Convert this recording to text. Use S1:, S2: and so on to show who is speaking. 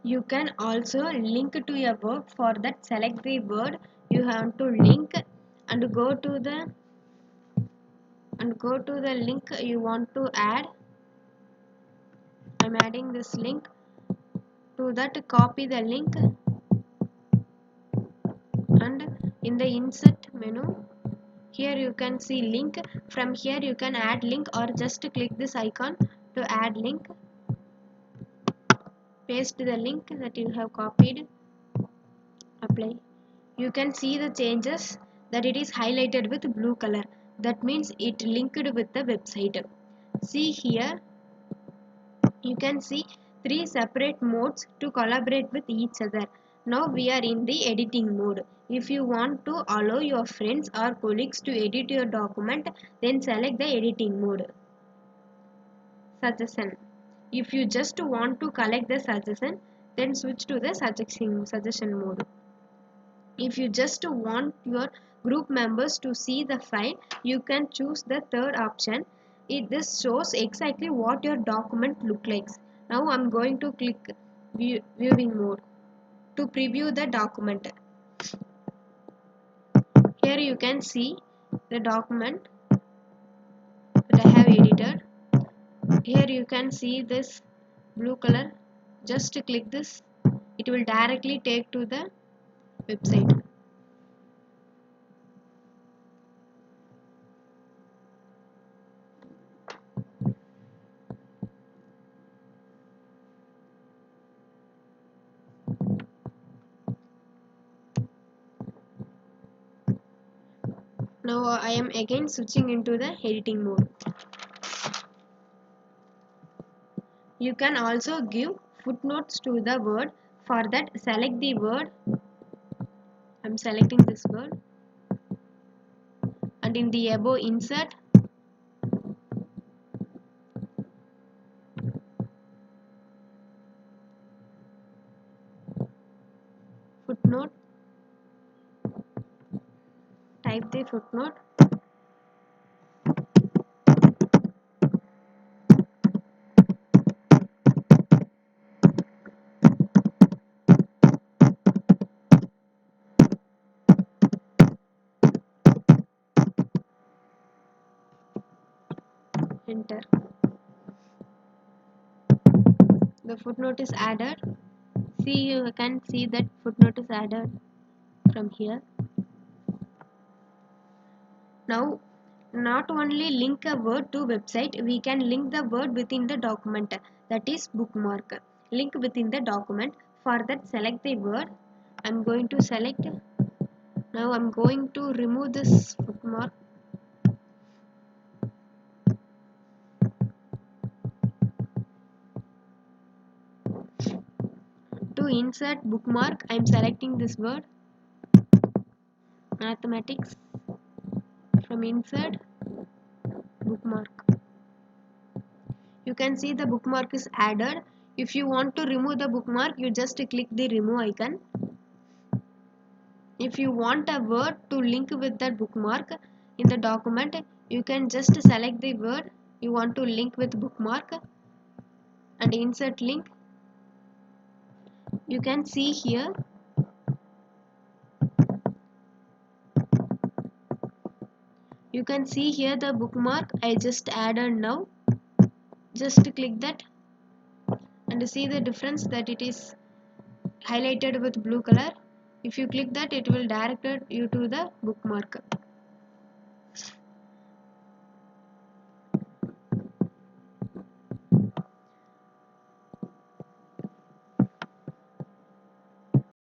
S1: You can also link to a word. For that, select the word you have to link and go to the link you want to add. I'm adding this link. To that, copy the link and in the insert menu, here you can see link. From here you can add link or just click this icon to add link. Paste the link that you have copied. Apply. You can see the changes that it is highlighted with blue color. That means it linked with the website. See here, you can see three separate modes to collaborate with each other. Now we are in the editing mode. If you want to allow your friends or colleagues to edit your document, then select the editing mode. Suggestion. If you just want to collect the suggestion, then switch to the suggestion mode. If you just want your group members to see the file, you can choose the third option. This shows exactly what your document looks like. Now I'm going to click viewing mode to preview the document. Here you can see the document that I have edited. Here you can see this blue color. Just click this. It will directly take to the website. Now I am again switching into the editing mode. You can also give footnotes to the word. For that, select the word. I'm selecting this word. And in the above insert, footnote. Type the footnote. Enter. The footnote is added. See, you can see that footnote is added from here. Now, not only link a word to website, we can link the word within the document, that is bookmark. Link within the document. For that, select the word. I'm going to select. Now I'm going to remove this bookmark. To insert bookmark, I'm selecting this word, mathematics. From insert, bookmark. You can see the bookmark is added. If you want to remove the bookmark, you just click the remove icon. If you want a word to link with that bookmark in the document, you can just select the word you want to link with bookmark and insert link. You can see here the bookmark I just added now. Just click that and see the difference that it is highlighted with blue color. If you click that, it will direct you to the bookmark.